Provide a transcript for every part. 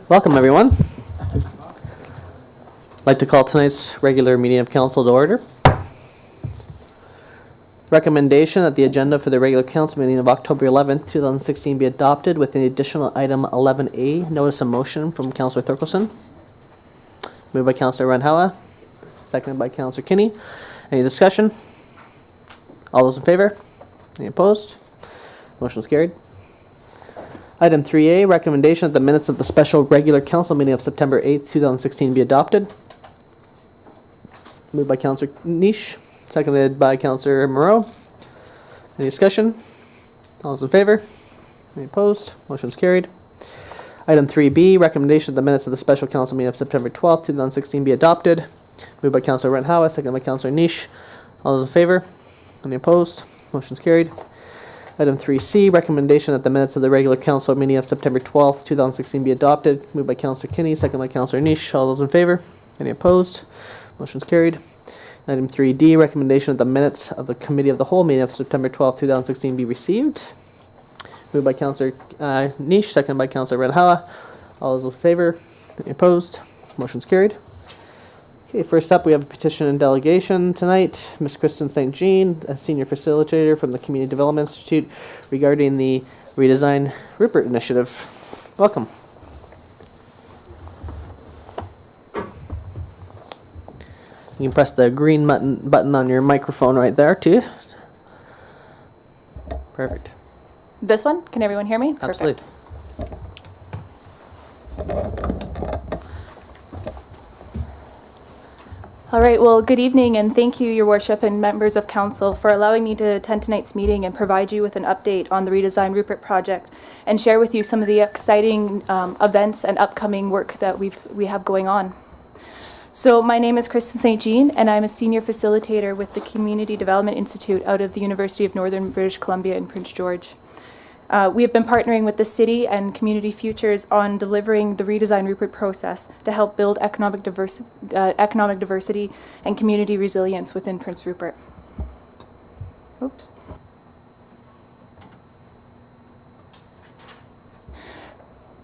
Welcome, everyone. I'd like to call tonight's regular meeting of council to order. Recommendation that the agenda for the regular council meeting of October 11th, 2016 be adopted with an additional item 11A, notice of motion from Councillor Thurkelson. Moved by Councillor Randhawa, seconded by Councillor Kinney. Any discussion? All those in favor? Any opposed? Motion is carried. Item 3A, recommendation that the minutes of the special regular council meeting of September 8th, 2016 be adopted. Moved by Councillor Niche, seconded by Councillor Moreau. Any discussion? All those in favor? Any opposed? Motion is carried. Item 3B, recommendation that the minutes of the special council meeting of September 12th, 2016 be adopted. Moved by Councillor Randhawa, seconded by Councillor Niche. All those in favor? Any opposed? Motion is carried. Item 3C, recommendation that the minutes of the regular council meeting of September 12th, 2016 be adopted. Moved by Councillor Kinney, seconded by Councillor Niche. All those in favor? Any opposed? Motion is carried. Item 3D, recommendation that the minutes of the committee of the whole meeting of September 12th, 2016 be received. Moved by Councillor Niche, seconded by Councillor Randhawa. All those in favor? Any opposed? Motion is carried. Okay, first up we have a petition and delegation tonight. Ms. Kristen St. Jean, a senior facilitator from the Community Development Institute regarding the Redesigned Rupert initiative. Welcome. You can press the green button on your microphone right there too. Perfect. This one? Can everyone hear me? Absolutely. Perfect. All right, well, good evening, and thank you, Your Worship and members of Council, for allowing me to attend tonight's meeting and provide you with an update on the Redesigned Rupert project and share with you some of the exciting events and upcoming work that we have going on. So my name is Kristen St. Jean, and I'm a senior facilitator with the Community Development Institute out of the University of Northern British Columbia in Prince George. We have been partnering with the city and Community Futures on delivering the Redesigned Rupert process to help build economic diversity and community resilience within Prince Rupert. Oops.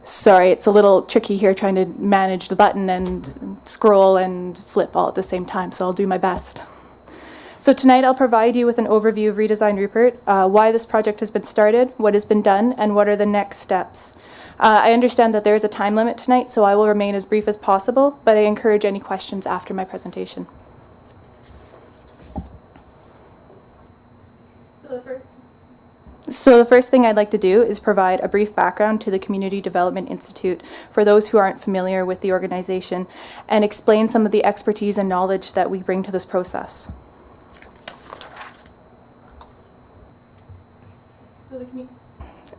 Sorry, it's a little tricky here trying to manage the button and scroll and flip all at the same time, so I'll do my best. So tonight I'll provide you with an overview of Redesigned Rupert, why this project has been started, what has been done, and what are the next steps. I understand that there is a time limit tonight, so I will remain as brief as possible, but I encourage any questions after my presentation. So the first thing I'd like to do is provide a brief background to the Community Development Institute for those who aren't familiar with the organization and explain some of the expertise and knowledge that we bring to this process. So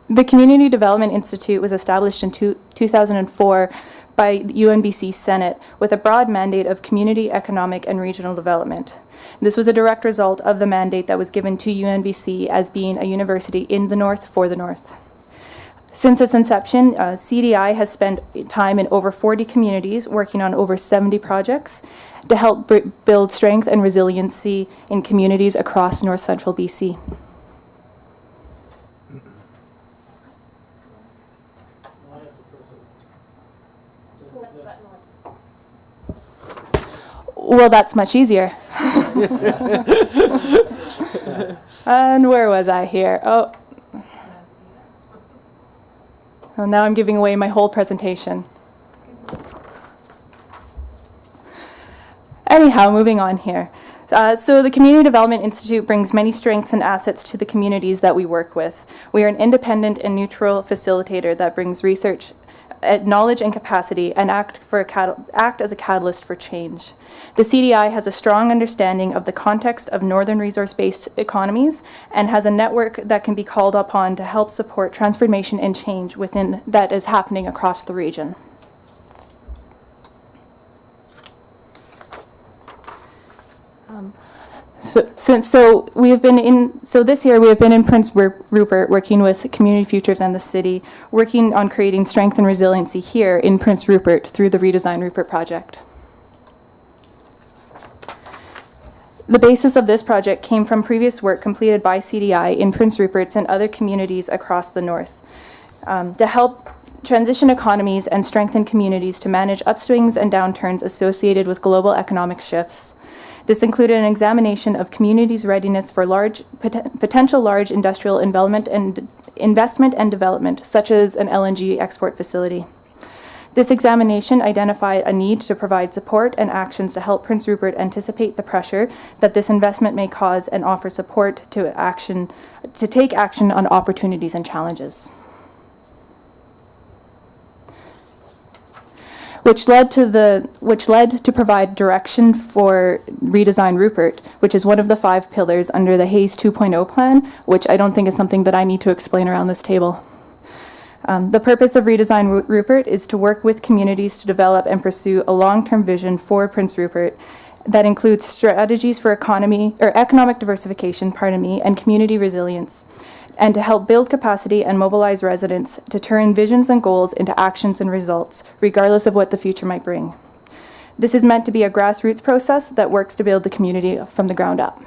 the Community Development Institute was established in 2004 by the UNBC Senate with a broad mandate of community, economic, and regional development. This was a direct result of the mandate that was given to UNBC as being a university in the North for the North. Since its inception, CDI has spent time in over 40 communities working on over 70 projects to help build strength and resiliency in communities across North Central BC. Well, that's much easier. And where was I here? Oh, now I'm giving away my whole presentation. Anyhow, moving on here. So the Community Development Institute brings many strengths and assets to the communities that we work with. We are an independent and neutral facilitator that brings research, knowledge and capacity, and act as a catalyst for change. The CDI has a strong understanding of the context of northern resource-based economies and has a network that can be called upon to help support transformation and change within that is happening across the region. This year we have been in Prince Rupert working with Community Futures and the city, working on creating strength and resiliency here in Prince Rupert through the Redesigned Rupert project. The basis of this project came from previous work completed by CDI in Prince Rupert's and other communities across the north. to help transition economies and strengthen communities to manage upswings and downturns associated with global economic shifts. This included an examination of communities' readiness for potential large industrial investment and development, such as an LNG export facility. This examination identified a need to provide support and actions to help Prince Rupert anticipate the pressure that this investment may cause and offer support to take action on opportunities and challenges. Which led to provide direction for Redesigned Rupert, which is one of the 5 pillars under the Hayes 2.0 plan, which I don't think is something that I need to explain around this table. The purpose of Redesigned Rupert is to work with communities to develop and pursue a long-term vision for Prince Rupert that includes strategies for economic diversification, and community resilience, and to help build capacity and mobilize residents to turn visions and goals into actions and results, regardless of what the future might bring. This is meant to be a grassroots process that works to build the community from the ground up.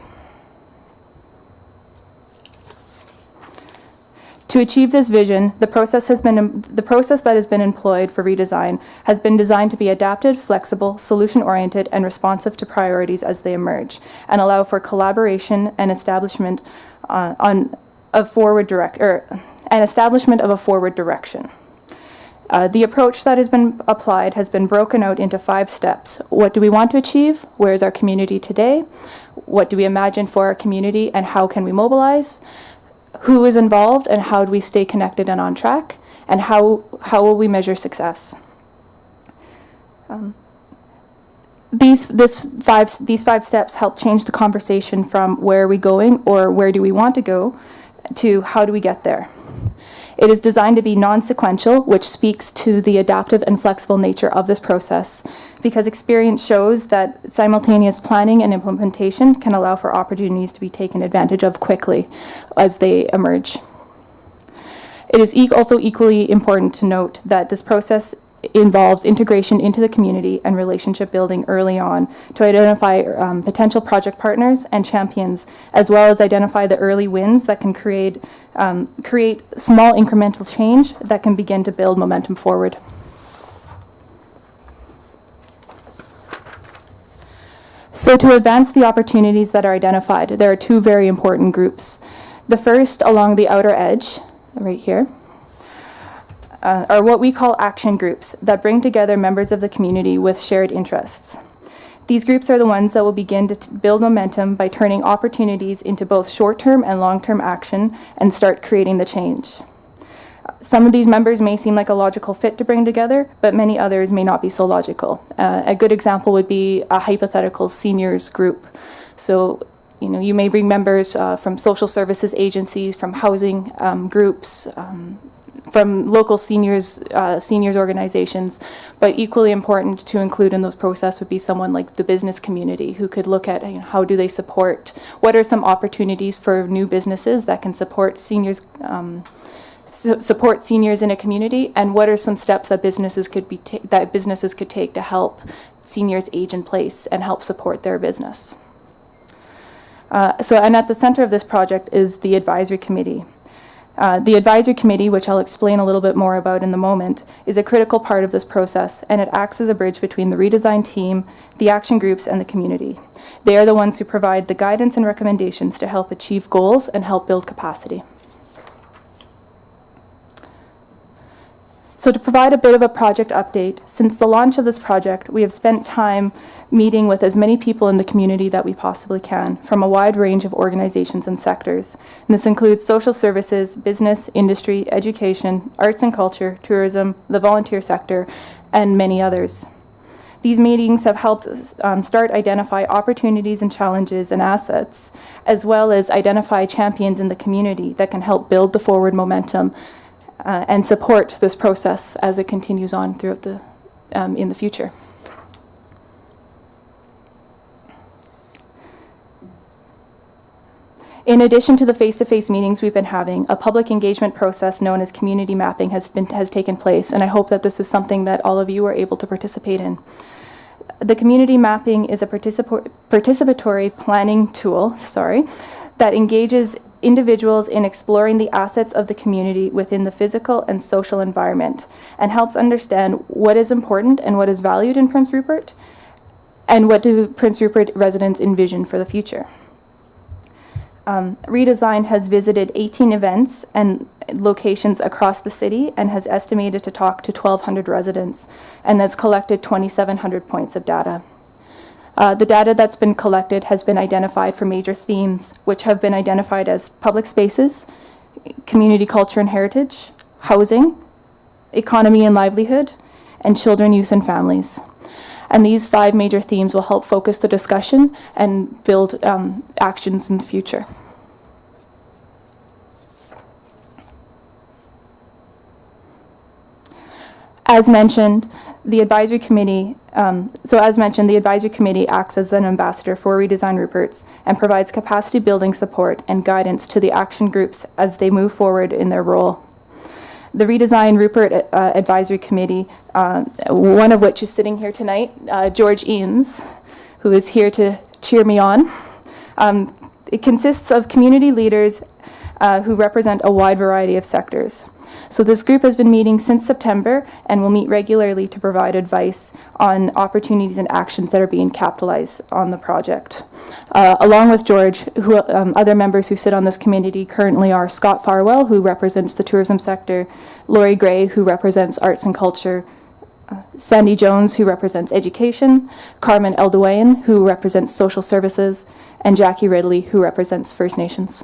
To achieve this vision, the process that has been employed for redesign has been designed to be adapted, flexible, solution-oriented, and responsive to priorities as they emerge, and allow for collaboration and establishment of a forward direction. The approach that has been applied has been broken out into 5 steps. What do we want to achieve? Where is our community today? What do we imagine for our community, and how can we mobilize? Who is involved, and how do we stay connected and on track? And how will we measure success? These 5 steps help change the conversation from where are we going or where do we want to go to how do we get there. It is designed to be non-sequential, which speaks to the adaptive and flexible nature of this process, because experience shows that simultaneous planning and implementation can allow for opportunities to be taken advantage of quickly as they emerge. It is also equally important to note that this process involves integration into the community and relationship building early on to identify potential project partners and champions, as well as identify the early wins that can create small incremental change that can begin to build momentum forward. So to advance the opportunities that are identified, there are 2 very important groups. The first, along the outer edge, right here, are what we call action groups that bring together members of the community with shared interests. These groups are the ones that will begin to build momentum by turning opportunities into both short-term and long-term action and start creating the change. Some of these members may seem like a logical fit to bring together, but many others may not be so logical. A good example would be a hypothetical seniors group. So, you may bring members from social services agencies, from housing groups, from local seniors organizations, but equally important to include in those process would be someone like the business community who could look at how do they support, what are some opportunities for new businesses that can support seniors in a community, and what are some steps that businesses could take to help seniors age in place and help support their business. And at the center of this project is the advisory committee. The advisory committee, which I'll explain a little bit more about in the moment, is a critical part of this process, and it acts as a bridge between the redesign team, the action groups, and the community. They are the ones who provide the guidance and recommendations to help achieve goals and help build capacity. So to provide a bit of a project update, since the launch of this project, we have spent time meeting with as many people in the community that we possibly can from a wide range of organizations and sectors. And this includes social services, business, industry, education, arts and culture, tourism, the volunteer sector, and many others. These meetings have helped start identify opportunities and challenges and assets, as well as identify champions in the community that can help build the forward momentum and support this process as it continues on throughout in the future. In addition to the face-to-face meetings we've been having, a public engagement process known as community mapping has taken place, and I hope that this is something that all of you are able to participate in. The community mapping is a participatory planning tool, that engages individuals in exploring the assets of the community within the physical and social environment, and helps understand what is important and what is valued in Prince Rupert, and what do Prince Rupert residents envision for the future. Redesign has visited 18 events and locations across the city and has estimated to talk to 1,200 residents and has collected 2,700 points of data. The data that's been collected has been identified for major themes, which have been identified as public spaces, community culture and heritage, housing, economy and livelihood, and children, youth, and families. And these 5 major themes will help focus the discussion and build actions in the future. As mentioned, the advisory committee, acts as an ambassador for Redesigned Ruperts and provides capacity building support and guidance to the action groups as they move forward in their role. The Redesigned Rupert Advisory Committee, one of which is sitting here tonight, George Eames, who is here to cheer me on. It consists of community leaders who represent a wide variety of sectors. So this group has been meeting since September and will meet regularly to provide advice on opportunities and actions that are being capitalized on the project. Along with George, other members who sit on this committee currently are Scott Farwell, who represents the tourism sector, Laurie Gray, who represents arts and culture, Sandy Jones, who represents education, Carmen Eldowain, who represents social services, and Jackie Ridley, who represents First Nations.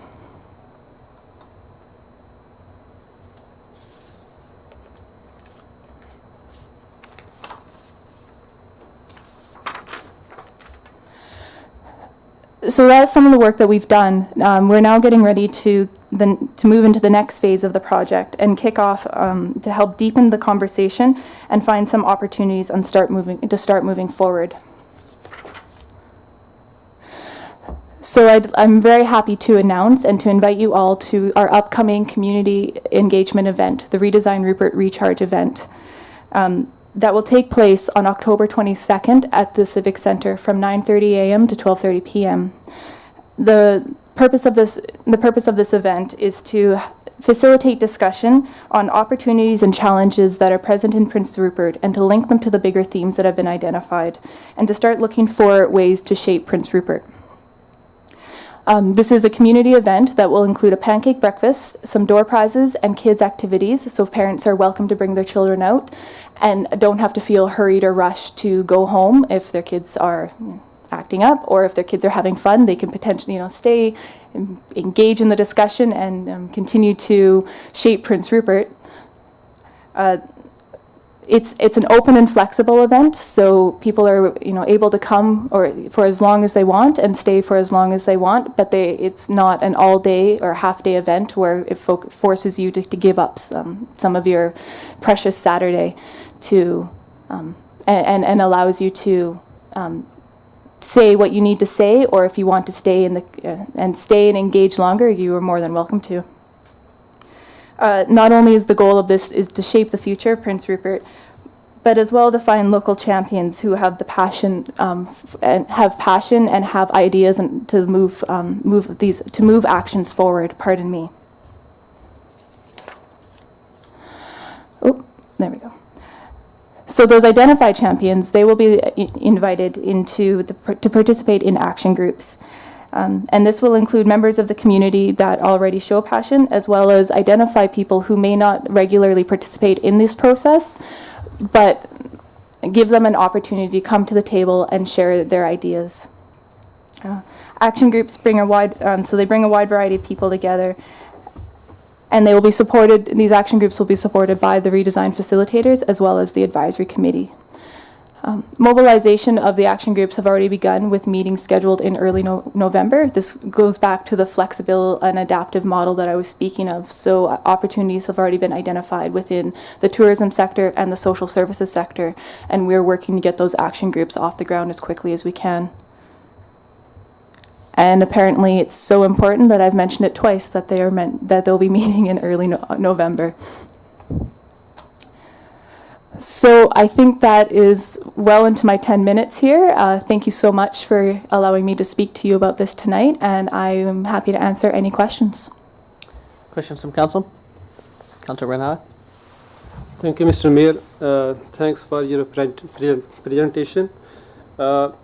So that's some of the work that we've done. We're now getting ready to move into the next phase of the project and kick off to help deepen the conversation and find some opportunities and start moving forward. So I'm very happy to announce and to invite you all to our upcoming community engagement event, the Redesigned Rupert Recharge event. That will take place on October 22nd at the Civic Center from 9:30 a.m. to 12:30 p.m. The purpose of this event is to facilitate discussion on opportunities and challenges that are present in Prince Rupert and to link them to the bigger themes that have been identified and to start looking for ways to shape Prince Rupert. This is a community event that will include a pancake breakfast, some door prizes, and kids' activities, so parents are welcome to bring their children out and don't have to feel hurried or rushed to go home if their kids are acting up, or if their kids are having fun, they can potentially stay, engage in the discussion, and continue to shape Prince Rupert. It's an open and flexible event, so people are able to come for as long as they want and stay for as long as they want. But it's not an all-day or half-day event where it forces you to give up some of your precious Saturday to and allows you to say what you need to say, or if you want to stay and engage longer, you are more than welcome to. Not only is the goal of this is to shape the future of Prince Rupert, but as well to find local champions who have the passion and have ideas and to move actions forward. Pardon me. Oh, there we go. So those identified champions, they will be invited to participate in action groups. And this will include members of the community that already show passion, as well as identify people who may not regularly participate in this process, but give them an opportunity to come to the table and share their ideas. Action groups bring a wide variety of people together, and they will be supported. These action groups will be supported by the redesign facilitators as well as the advisory committee. Mobilization of the action groups have already begun with meetings scheduled in early November. This goes back to the flexible and adaptive model that I was speaking of. So opportunities have already been identified within the tourism sector and the social services sector, and we're working to get those action groups off the ground as quickly as we can. And apparently it's so important that I've mentioned it twice that they'll be meeting in early November. So I think that is well into my 10 minutes here. Thank you so much for allowing me to speak to you about this tonight, and I am happy to answer any questions. Questions from council? Councilor Renata? Thank you, Mr. Mayor. Thanks for your presentation. Our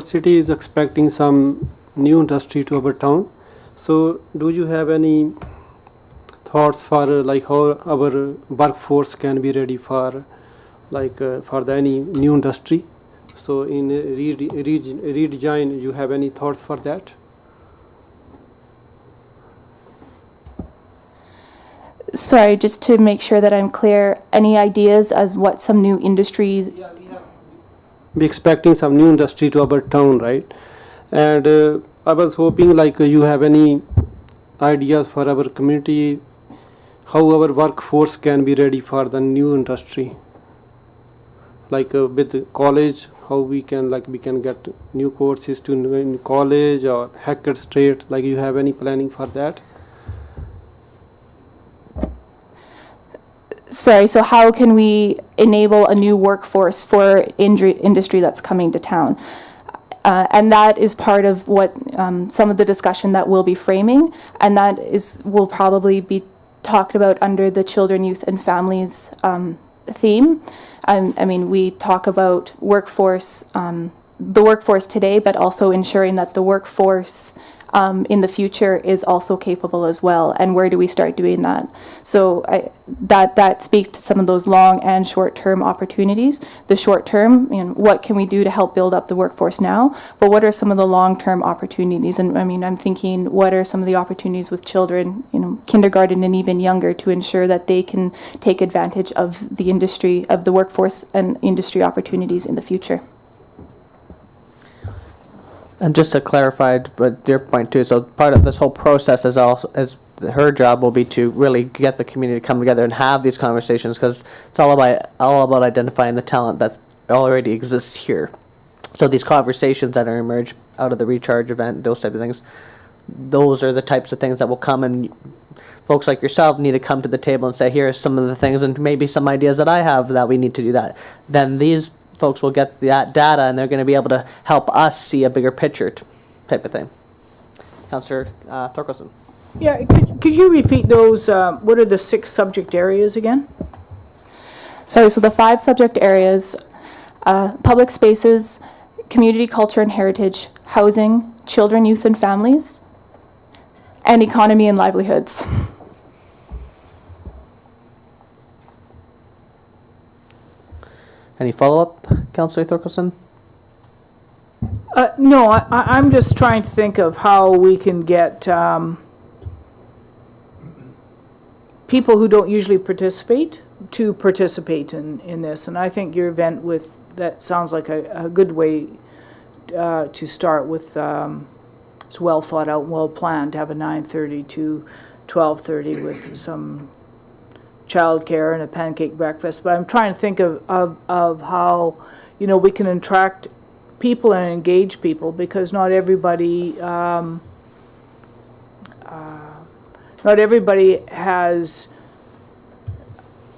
city is expecting some new industry to our town. So, do you have any thoughts for how our workforce can be ready for any new industry? So, in redesign, you have any thoughts for that? Sorry, just to make sure that I'm clear, any ideas as what some new industries? Yeah, we expecting some new industry to our town, right? And I was hoping you have any ideas for our community, how our workforce can be ready for the new industry, with the college, how we can get new courses to in college or hacker straight. You have any planning for that? Sorry, so how can we enable a new workforce for industry that's coming to town? And that is part of what some of the discussion that we'll be framing, and that will probably be talked about under the children, youth, and families theme. I mean, we talk about workforce, the workforce today, but also ensuring that the workforce in the future is also capable as well, and where do we start doing that? So that speaks to some of those long and short-term opportunities. The short-term, what can we do to help build up the workforce now, but what are some of the long-term opportunities? And I mean, I'm thinking, what are some of the opportunities with children, kindergarten and even younger, to ensure that they can take advantage of the industry, of the workforce and industry opportunities in the future? And just to clarify, but your point too, so part of this whole process is also, as her job will be to really get the community to come together and have these conversations, because it's all about identifying the talent that already exists here. So these conversations that are emerged out of the recharge event, those type of things, those are the types of things that will come, and folks like yourself need to come to the table and say, here are some of the things and maybe some ideas that I have that we need to do that. Then these folks will get that data, and they're going to be able to help us see a bigger picture type of thing. Councillor Thorkelson. Yeah, could you repeat those? What are the 6 subject areas again? Sorry, so the 5 subject areas, public spaces, community culture and heritage, housing, children, youth and families, and economy and livelihoods. Any follow-up, Councillor Thorkelson? No, I'm just trying to think of how we can get people who don't usually participate to participate in this. And I think your event that sounds like a good way to start with. It's well thought out and well planned to have a 9:30 to 12:30 with some childcare and a pancake breakfast. But I'm trying to think of how we can attract people and engage people, because not everybody has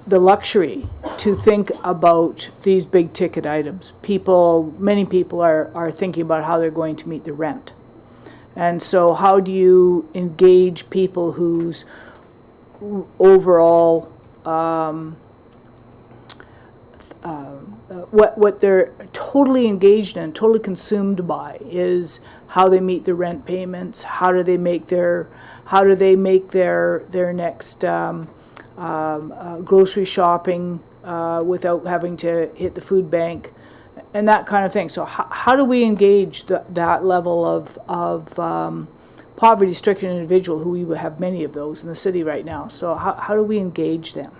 the luxury to think about these big ticket items. Many people are thinking about how they're going to meet the rent. And so how do you engage people whose overall what they're totally engaged in, totally consumed by, is how they meet the rent payments, how do they make their next grocery shopping without having to hit the food bank, and that kind of thing. So how do we engage that level of poverty-stricken individual, who we have many of those in the city right now? So how do we engage them?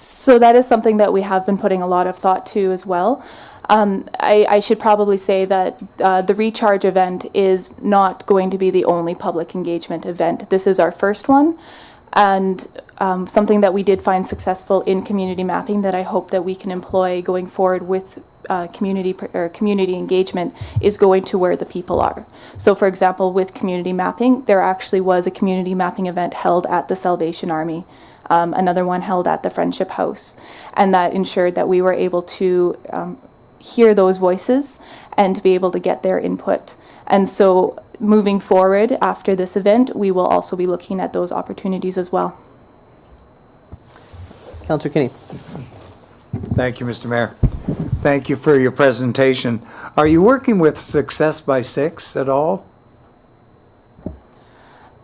So that is something that we have been putting a lot of thought to as well. I should probably say that the Recharge event is not going to be the only public engagement event. This is our first one, and something that we did find successful in community mapping that I hope that we can employ going forward with community engagement is going to where the people are. So for example, with community mapping, there actually was a community mapping event held at the Salvation Army another one held at the Friendship House. And that ensured that we were able to hear those voices and to be able to get their input. And so moving forward after this event, we will also be looking at those opportunities as well. Councillor Kinney. Thank you, Mr. Mayor. Thank you for your presentation. Are you working with Success by Six at all?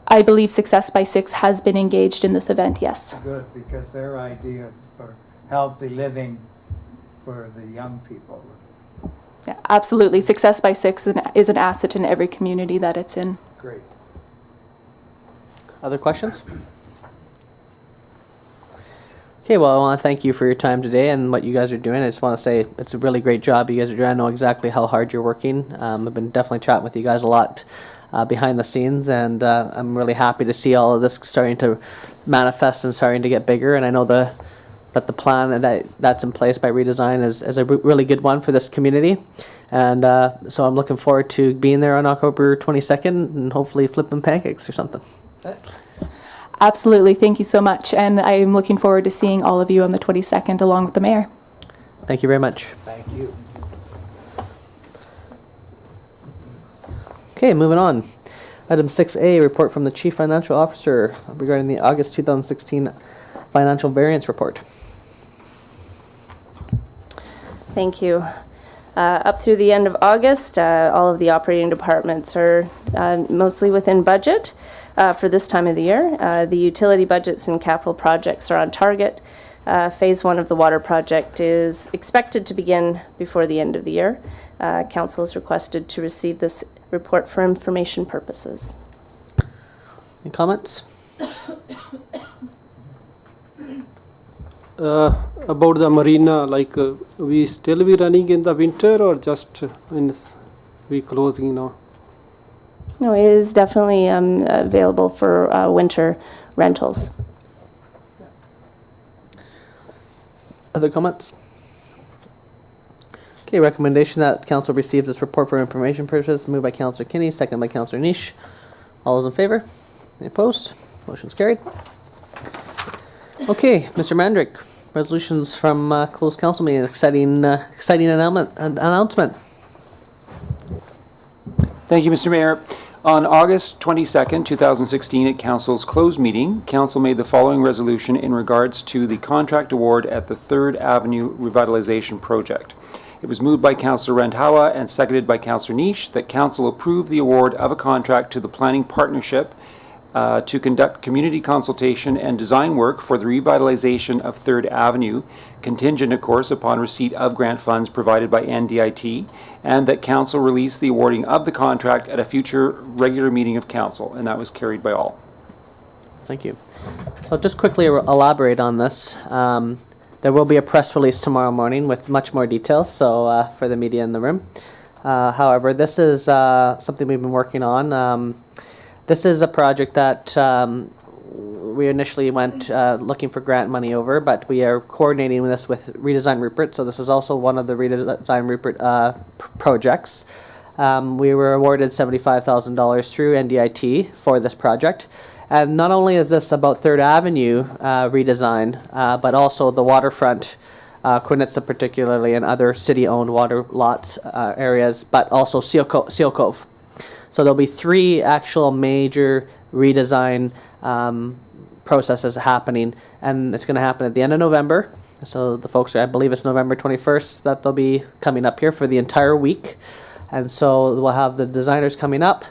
I believe Success by Six has been engaged in this event, yes. Good, because their idea for healthy living for the young people. Yeah, absolutely. Success by Six is an asset in every community that it's in. Great. Other questions? Okay, well, I want to thank you for your time today and what you guys are doing. I just want to say it's a really great job you guys are doing. I know exactly how hard you're working. I've been definitely chatting with you guys a lot behind the scenes, and I'm really happy to see all of this starting to manifest and starting to get bigger. And I know that the plan that's in place by Redesign is a really good one for this community. And so I'm looking forward to being there on October 22nd and hopefully flipping pancakes or something. Absolutely. Thank you so much. And I am looking forward to seeing all of you on the 22nd along with the mayor. Thank you very much. Thank you. Okay, moving on. Item 6A, report from the Chief Financial Officer regarding the August 2016 financial variance report. Thank you. Up through the end of August, all of the operating departments are mostly within budget for this time of the year. The utility budgets and capital projects are on target. Phase 1 of the water project is expected to begin before the end of the year. Council is requested to receive this report for information purposes. Any comments? About the marina, like we still be running in the winter or just we closing now? No, it is definitely available for winter rentals. Other comments? Okay, recommendation that council receives this report for information purposes, moved by Councillor Kinney, second by Councillor Niche. All those in favor? Any opposed? Motion's carried. Okay, Mr. Mandrick, resolutions from closed council meeting. Exciting announcement. Thank you, Mr. Mayor. On August 22nd, 2016, at Council's closed meeting, Council made the following resolution in regards to the contract award at the 3rd Avenue Revitalization Project. It was moved by Councillor Randhawa and seconded by Councillor Niche that Council approve the award of a contract to the Planning Partnership to conduct community consultation and design work for the revitalization of 3rd Avenue, contingent, of course, upon receipt of grant funds provided by NDIT, and that Council release the awarding of the contract at a future regular meeting of Council, and that was carried by all. Thank you. So just quickly elaborate on this. There will be a press release tomorrow morning with much more details, so for the media in the room. However, this is something we've been working on. This is a project that we initially went looking for grant money over, but we are coordinating this with Redesigned Rupert, so this is also one of the Redesigned Rupert projects. We were awarded $75,000 through NDIT for this project. And not only is this about 3rd Avenue redesign, but also the waterfront, Quinitza particularly, and other city-owned water lots areas, but also Seal Cove. So there'll be 3 actual major redesign processes happening, and it's going to happen at the end of November. So the folks, I believe it's November 21st, that they'll be coming up here for the entire week. And so we'll have the designers coming up.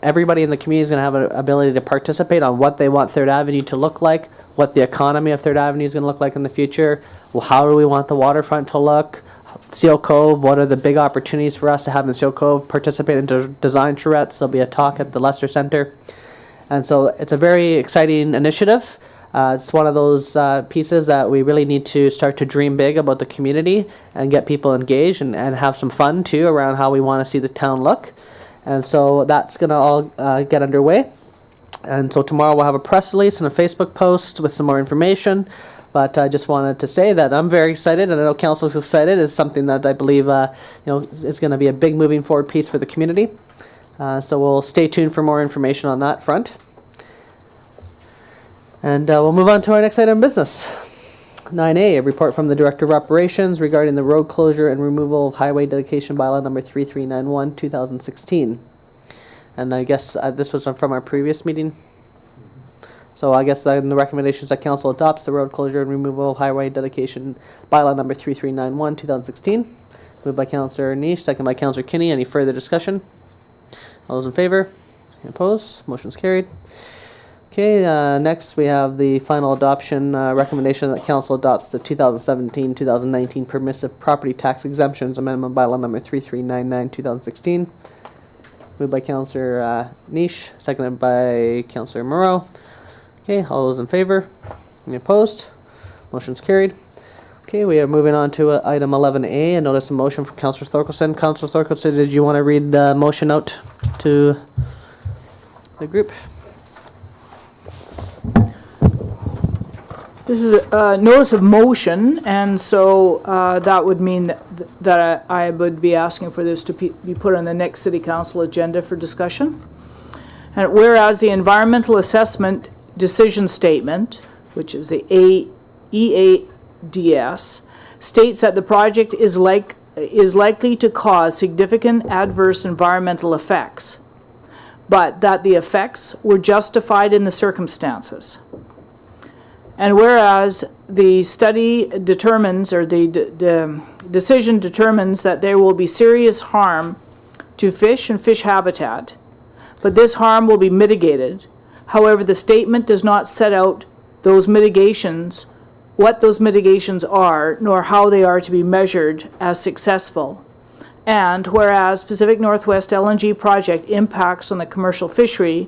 Everybody in the community is going to have an ability to participate on what they want 3rd Avenue to look like, what the economy of 3rd Avenue is going to look like in the future, well, how do we want the waterfront to look, Seal Cove, what are the big opportunities for us to have in Seal Cove, participate in design charrettes. There'll be a talk at the Lester Center. And so it's a very exciting initiative. It's one of those pieces that we really need to start to dream big about the community and get people engaged and have some fun too around how we want to see the town look. And so that's going to all get underway. And so tomorrow we'll have a press release and a Facebook post with some more information. But I just wanted to say that I'm very excited, and I know Council is excited. It's something that I believe is going to be a big moving forward piece for the community. So we'll stay tuned for more information on that front. And we'll move on to our next item of business. 9A, a report from the Director of Operations regarding the road closure and removal of highway dedication bylaw number 3391, 2016. And I guess this was from our previous meeting. So I guess the recommendations that council adopts the road closure and removal of highway dedication bylaw number 3391, 2016. Moved by Councillor Niche, second by Councillor Kinney. Any further discussion? All those in favor? Any opposed? Motion's carried. Okay, next we have the final adoption recommendation that council adopts the 2017-2019 permissive property tax exemptions amendment bylaw number 3399, 2016. Moved by Councillor Niche, seconded by Councillor Moreau. Okay, all those in favor? Any opposed? Motion's carried. Okay, we are moving on to item 11A, a notice of motion from Councillor Thorkelson. Councillor Thorkelson, did you want to read the motion out to the group? This is a notice of motion, and so that would mean that I would be asking for this to be put on the next City Council agenda for discussion. And whereas the environmental assessment decision statement, which is the EADS, states that the project is likely to cause significant adverse environmental effects, but that the effects were justified in the circumstances. And whereas the study determines, or the decision determines, that there will be serious harm to fish and fish habitat, but this harm will be mitigated. However, the statement does not set out those mitigations, what those mitigations are, nor how they are to be measured as successful. And whereas Pacific Northwest LNG project impacts on the commercial fishery,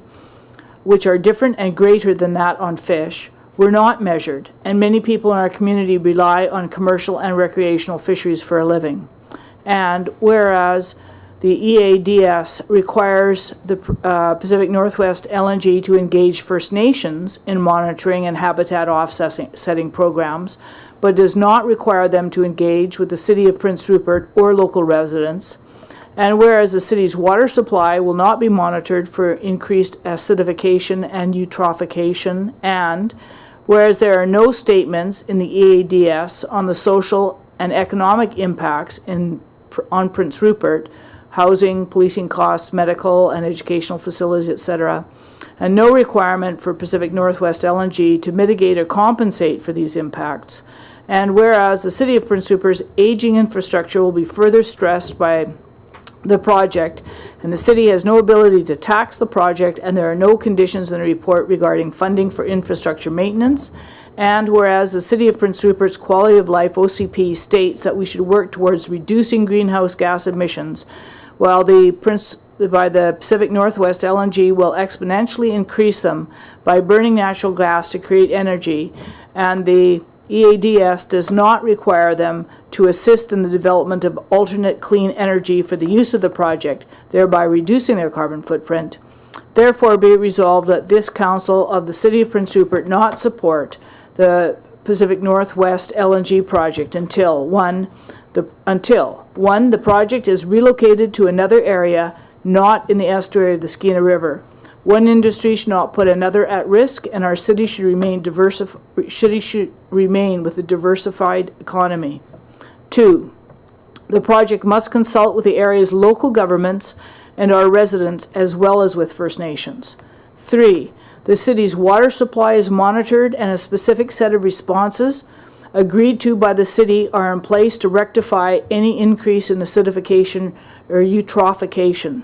which are different and greater than that on fish, were not measured, and many people in our community rely on commercial and recreational fisheries for a living. And whereas the EADS requires the Pacific Northwest LNG to engage First Nations in monitoring and habitat offsetting programs, but does not require them to engage with the City of Prince Rupert or local residents. And whereas the city's water supply will not be monitored for increased acidification and eutrophication, and whereas there are no statements in the EADS on the social and economic impacts on Prince Rupert, housing, policing costs, medical and educational facilities, etc., and no requirement for Pacific Northwest LNG to mitigate or compensate for these impacts. And whereas the City of Prince Rupert's aging infrastructure will be further stressed by the project, and the city has no ability to tax the project, and there are no conditions in the report regarding funding for infrastructure maintenance. And whereas the City of Prince Rupert's Quality of Life OCP states that we should work towards reducing greenhouse gas emissions, while the Pacific Northwest LNG will exponentially increase them by burning natural gas to create energy, and the EADS does not require them to assist in the development of alternate clean energy for the use of the project, thereby reducing their carbon footprint. Therefore, be it resolved that this Council of the City of Prince Rupert not support the Pacific Northwest LNG project until one, the project is relocated to another area not in the estuary of the Skeena River. One industry should not put another at risk, and our city should remain with a diversified economy. 2, the project must consult with the area's local governments and our residents, as well as with First Nations. 3, the city's water supply is monitored, and a specific set of responses agreed to by the city are in place to rectify any increase in acidification or eutrophication.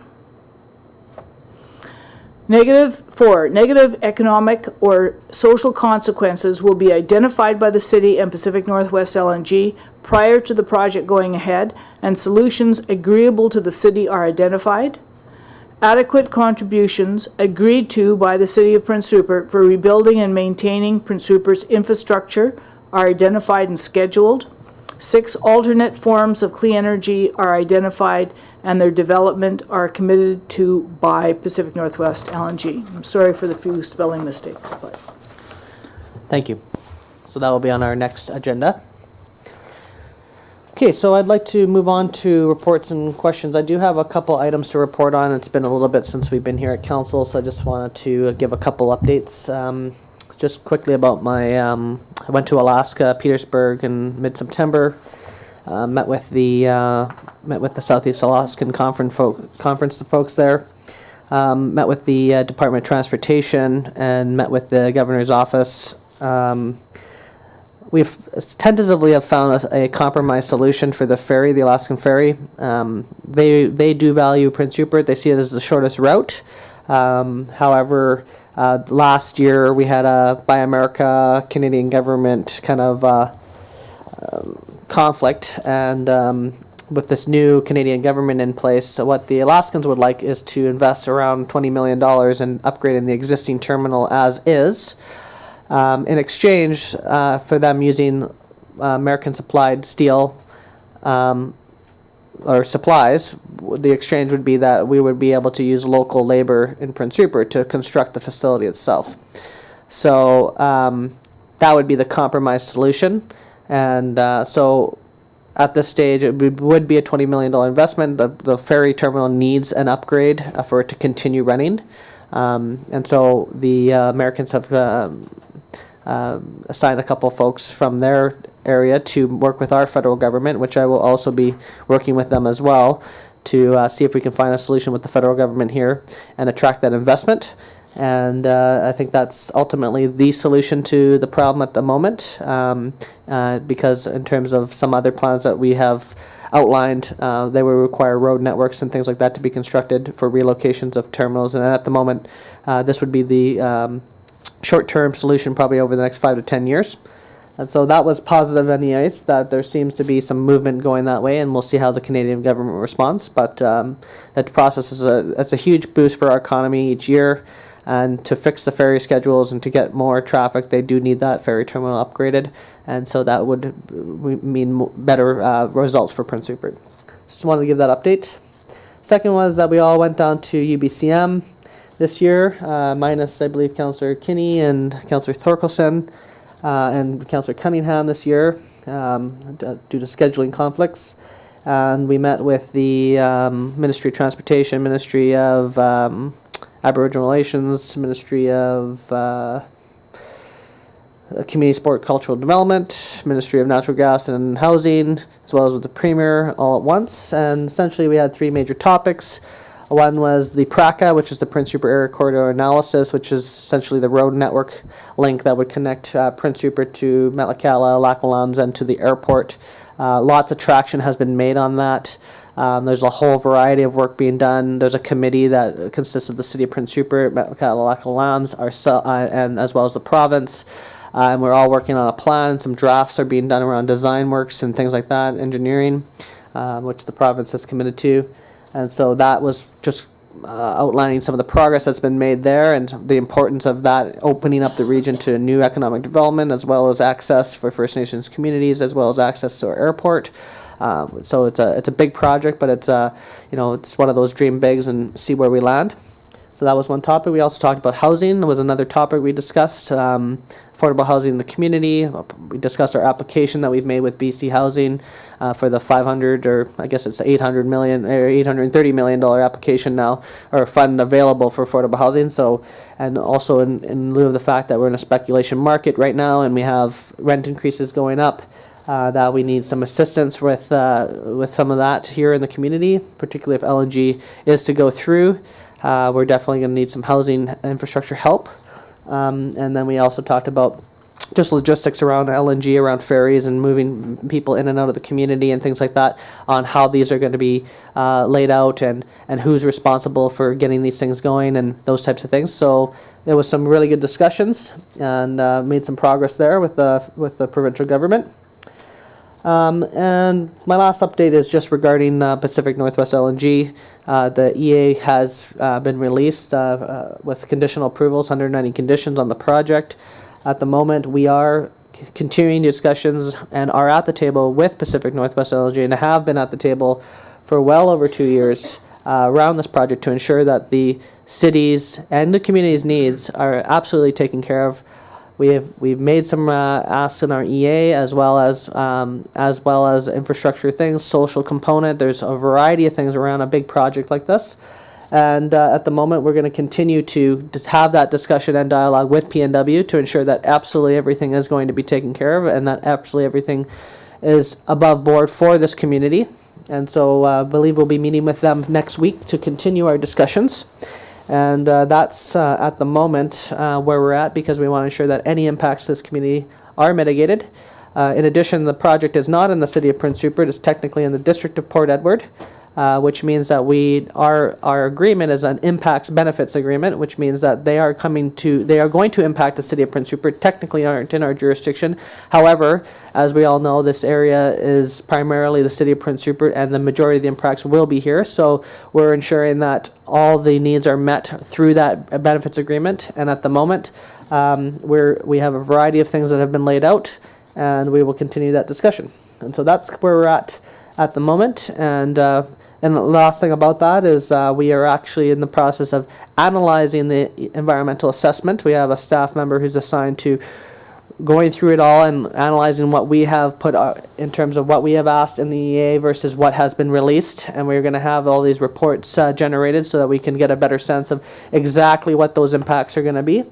4, negative economic or social consequences will be identified by the city and Pacific Northwest LNG prior to the project going ahead, and solutions agreeable to the city are identified. Adequate contributions agreed to by the City of Prince Rupert for rebuilding and maintaining Prince Rupert's infrastructure are identified and scheduled. 6, alternate forms of clean energy are identified, and their development are committed to by Pacific Northwest LNG. I'm sorry for the few spelling mistakes, but Thank you. So that will be on our next agenda. Okay, so I'd like to move on to reports and questions. I do have a couple items to report on. It's been a little bit since we've been here at council, so I just wanted to give a couple updates. just quickly about my, I went to Alaska, Petersburg in mid-September. Met with the Southeast Alaskan Conference of folks there. Met with the Department of Transportation and met with the Governor's Office. We've tentatively have found a compromise solution for the ferry, the Alaskan ferry. They do value Prince Rupert. They see it as the shortest route. However, last year we had a Buy America Canadian government kind of conflict, and with this new Canadian government in place, so what the Alaskans would like is to invest around $20 million in upgrading the existing terminal as is. In exchange for them using American supplied steel or supplies, the exchange would be that we would be able to use local labor in Prince Rupert to construct the facility itself. So that would be the compromise solution. And so at this stage, it would be a $20 million investment. The ferry terminal needs an upgrade for it to continue running. And so the Americans have assigned a couple folks from their area to work with our federal government, which I will also be working with them as well to see if we can find a solution with the federal government here and attract that investment. And I think that's ultimately the solution to the problem at the moment, because in terms of some other plans that we have outlined, they will require road networks and things like that to be constructed for relocations of terminals. And at the moment, this would be the short-term solution probably over the next 5 to 10 years. And so that was positive anyways, that there seems to be some movement going that way, and we'll see how the Canadian government responds. But that process is a huge boost for our economy each year. And to fix the ferry schedules and to get more traffic, they do need that ferry terminal upgraded. And so that would mean better results for Prince Rupert. Just wanted to give that update. Second was that we all went down to UBCM this year, minus, I believe, Councillor Kinney and Councillor Thorkelson and Councillor Cunningham this year due to scheduling conflicts. And we met with the Ministry of Transportation, Ministry of Aboriginal Relations, Ministry of Community, Sport, Cultural Development, Ministry of Natural Gas and Housing, as well as with the Premier all at once. And essentially we had three major topics. One was the PRACA, which is the Prince Rupert Area Corridor Analysis, which is essentially the road network link that would connect Prince Rupert to Metlakatla, Lackawanna, and to the airport. Lots of traction has been made on that. There's a whole variety of work being done. There's a committee that consists of the City of Prince Rupert, Metlakatla, Lackawanna, and as well as the province. And we're all working on a plan. Some drafts are being done around design works and things like that, engineering, which the province has committed to. And so that was just outlining some of the progress that's been made there and the importance of that opening up the region to new economic development, as well as access for First Nations communities, as well as access to our airport. So it's a big project, but it's it's one of those dream bigs and see where we land. So that was one topic. We also talked about housing. Was another topic we discussed. Affordable housing in the community. We discussed our application that we've made with BC Housing for the 500, or I guess it's $800 million or $830 million application now, or fund available for affordable housing. So, and also in lieu of the fact that we're in a speculation market right now and we have rent increases going up, that we need some assistance with some of that here in the community, particularly if LNG is to go through. We're definitely going to need some housing infrastructure help. And then we also talked about just logistics around LNG, around ferries and moving people in and out of the community and things like that, on how these are going to be laid out and who's responsible for getting these things going and those types of things. So there was some really good discussions and made some progress there with the provincial government. And my last update is just regarding Pacific Northwest LNG. The EA has been released with conditional approvals, 190 conditions on the project. At the moment, we are continuing discussions and are at the table with Pacific Northwest LNG and have been at the table for well over 2 years around this project to ensure that the city's and the community's needs are absolutely taken care of. We've made some asks in our EA as well as infrastructure things, social component. There's a variety of things around a big project like this, And at the moment, we're going to continue to have that discussion and dialogue with PNW to ensure that absolutely everything is going to be taken care of and that absolutely everything is above board for this community. And so I believe we'll be meeting with them next week to continue our discussions. And that's at the moment where we're at, because we want to ensure that any impacts to this community are mitigated. In addition, the project is not in the city of Prince Rupert. It's technically in the district of Port Edward, which means that our agreement is an impacts benefits agreement, which means that they are going to impact the city of Prince Rupert. Technically aren't in our jurisdiction. However, as we all know, this area is primarily the city of Prince Rupert, and the majority of the impacts will be here. So we're ensuring that all the needs are met through that benefits agreement. And at the moment, we have a variety of things that have been laid out, and we will continue that discussion. And so that's where we're at the moment. And the last thing about that is we are actually in the process of analyzing the environmental assessment. We have a staff member who's assigned to going through it all and analyzing what we have put in terms of what we have asked in the EA versus what has been released. And we're going to have all these reports generated so that we can get a better sense of exactly what those impacts are going to be.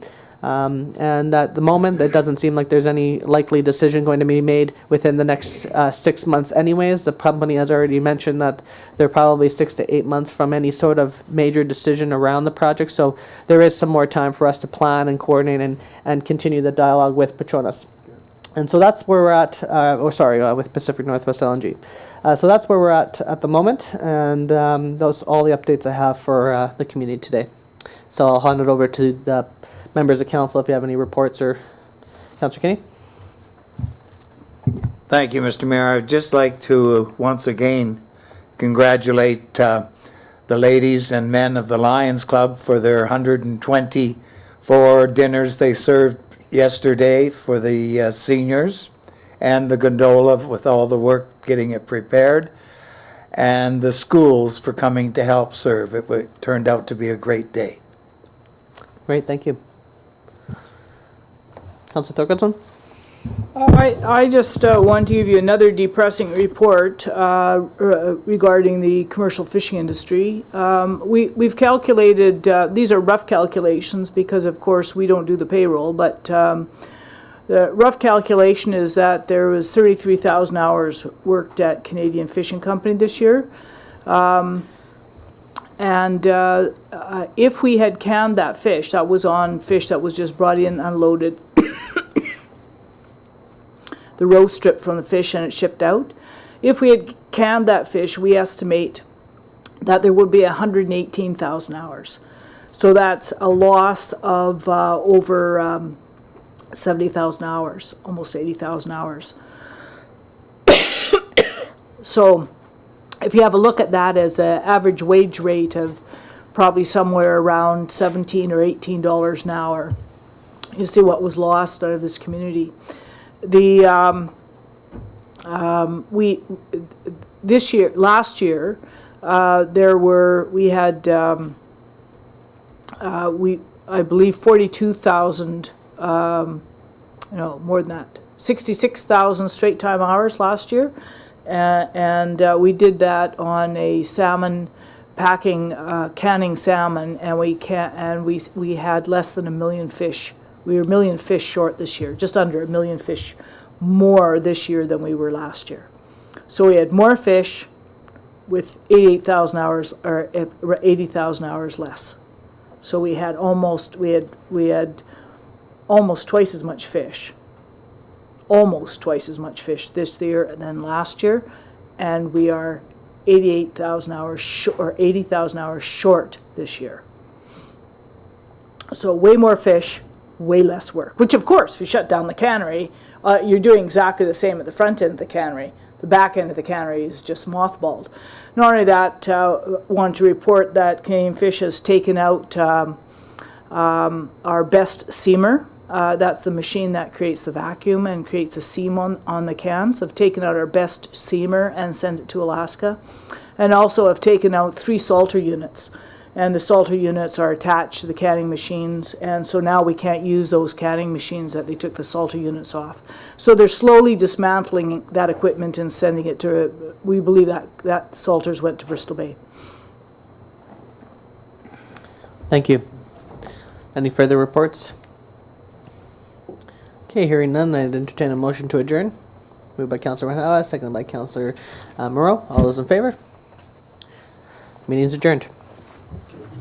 And at the moment, it doesn't seem like there's any likely decision going to be made within the next 6 months anyways. The company has already mentioned that they're probably 6 to 8 months from any sort of major decision around the project. So there is some more time for us to plan and coordinate and continue the dialogue with Petronas. And so that's where we're at, with Pacific Northwest LNG. So that's where we're at the moment, and those all the updates I have for the community today. So I'll hand it over to the members of council if you have any reports. Or Councillor Kinney. Thank you, Mr. Mayor. I'd just like to once again congratulate the ladies and men of the Lions Club for their 124 dinners they served yesterday for the seniors, and the gondola with all the work getting it prepared, and the schools for coming to help serve. It turned out to be a great day. Great, thank you. Councillor Thorkildson? I just want to give you another depressing report regarding the commercial fishing industry. We've calculated, these are rough calculations because of course we don't do the payroll, but the rough calculation is that there was 33,000 hours worked at Canadian Fishing Company this year. And if we had canned that fish, that was on fish that was just brought in, unloaded, the roast strip from the fish and it shipped out. If we had canned that fish, we estimate that there would be 118,000 hours. So that's a loss of over 70,000 hours, almost 80,000 hours. So if you have a look at that as an average wage rate of probably somewhere around $17 or $18 an hour, you see what was lost out of this community. Last year, I believe 42,000, more than that, 66,000 straight time hours last year. And we did that on a salmon canning salmon, and we had less than 1 million fish. We were 1 million fish short this year, just under 1 million fish more this year than we were last year. So we had more fish with 88,000 hours or 80,000 hours less. So we had almost twice as much fish. Almost twice as much fish this year than last year, and we are 88,000 hours or 80,000 hours short this year. So way more fish, way less work. Which of course, if you shut down the cannery, you're doing exactly the same at the front end of the cannery. The back end of the cannery is just mothballed. Not only that, I want to report that Canadian Fish has taken out our best seamer. That's the machine that creates the vacuum and creates a seam on the cans. Have taken out our best seamer and sent it to Alaska. And also have taken out 3 salter units. And the salter units are attached to the canning machines, and so now we can't use those canning machines that they took the salter units off. So they're slowly dismantling that equipment and sending it to, we believe that salters went to Bristol Bay. Thank you. Any further reports? Okay, hearing none, I'd entertain a motion to adjourn. Moved by Councillor Hawa, seconded by Councillor Moreau. All those in favor? Meeting's adjourned.